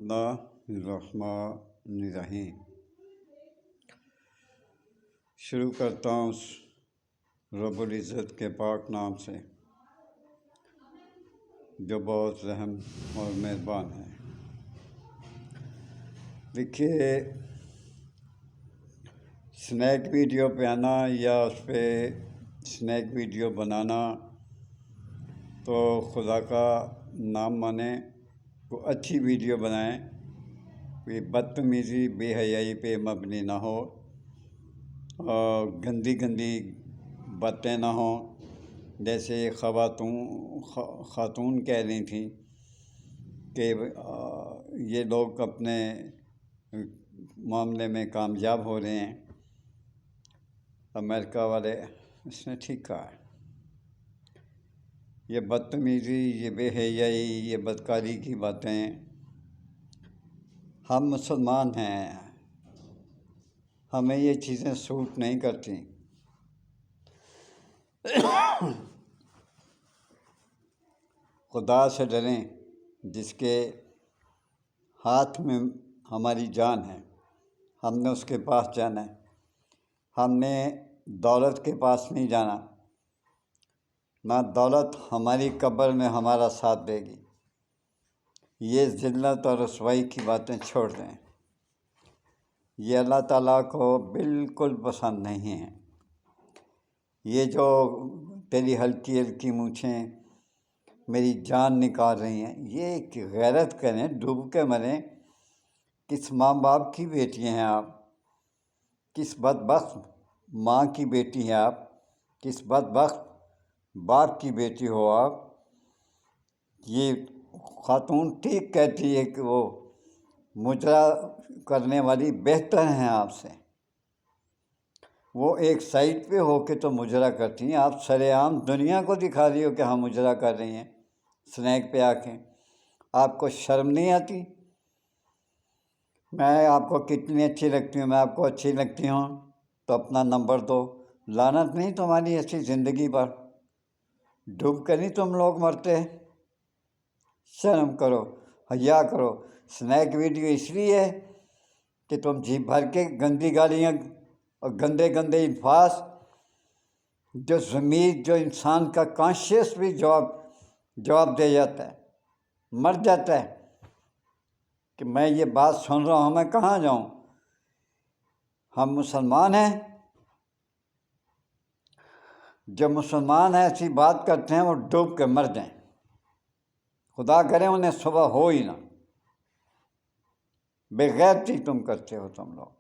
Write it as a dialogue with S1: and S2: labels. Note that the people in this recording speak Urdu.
S1: اللہ الرحمن الرحیم۔ شروع کرتا ہوں اس رب العزت کے پاک نام سے جو بہت رحم اور مہربان ہے۔ دیکھیے، سنیک ویڈیو پہ آنا یا اس پہ سنیک ویڈیو بنانا تو خدا کا نام مانیں، کوئی اچھی ویڈیو بنائیں، کوئی بدتمیزی بے حیائی پہ مبنی نہ ہو، اور گندی باتیں نہ ہوں۔ جیسے خاتون کہہ رہی تھیں کہ یہ لوگ اپنے معاملے میں کامیاب ہو رہے ہیں، امریکہ والے۔ اس نے ٹھیک کہا ہے۔ یہ بدتمیزی، یہ بے حیائی، یہ بدکاری کی باتیں، ہم مسلمان ہیں، ہمیں یہ چیزیں سوٹ نہیں کرتی۔ خدا سے ڈریں جس کے ہاتھ میں ہماری جان ہے۔ ہم نے اس کے پاس جانا ہے، ہم نے دولت کے پاس نہیں جانا، نہ دولت ہماری قبر میں ہمارا ساتھ دے گی۔ یہ ذلت اور رسوائی کی باتیں چھوڑ دیں، یہ اللہ تعالیٰ کو بالکل پسند نہیں ہیں۔ یہ جو تیری ہلکی ہلکی مونچھیں میری جان نکال رہی ہیں، یہ غیرت کریں، ڈوب کے مریں۔ کس ماں باپ کی بیٹی ہیں آپ؟ کس بدبخت ماں کی بیٹی ہیں آپ؟ کس بدبخت باپ کی بیٹی ہو آپ؟ یہ خاتون ٹھیک کہتی ہے کہ وہ مجرا کرنے والی بہتر ہیں آپ سے۔ وہ ایک سائٹ پہ ہو کے تو مجرا کرتی ہیں، آپ سر عام دنیا کو دکھا رہی ہو کہ ہم مجرا کر رہی ہیں سنیک پہ آ کے۔ آپ کو شرم نہیں آتی؟ میں آپ کو کتنی اچھی لگتی ہوں، میں آپ کو اچھی لگتی ہوں تو اپنا نمبر دو۔ لعنت نہیں تمہاری ایسی زندگی پر، ڈوب کر نہیں تم لوگ مرتے۔ شرم کرو، حیا کرو۔ سنیک ویڈیو اس لیے ہے کہ تم جی بھر کے گندی گالیاں اور گندے الفاظ، جو ضمیر، جو انسان کا کانشیس بھی جواب دے جاتا ہے، مر جاتا ہے کہ میں یہ بات سن رہا ہوں، میں کہاں جاؤں؟ ہم مسلمان ہیں، جو مسلمان ہیں ایسی بات کرتے ہیں وہ ڈوب کے مر جائیں، خدا کرے انہیں صبح ہو ہی نہ۔ بے غیرتی تم کرتے ہو تم لوگ۔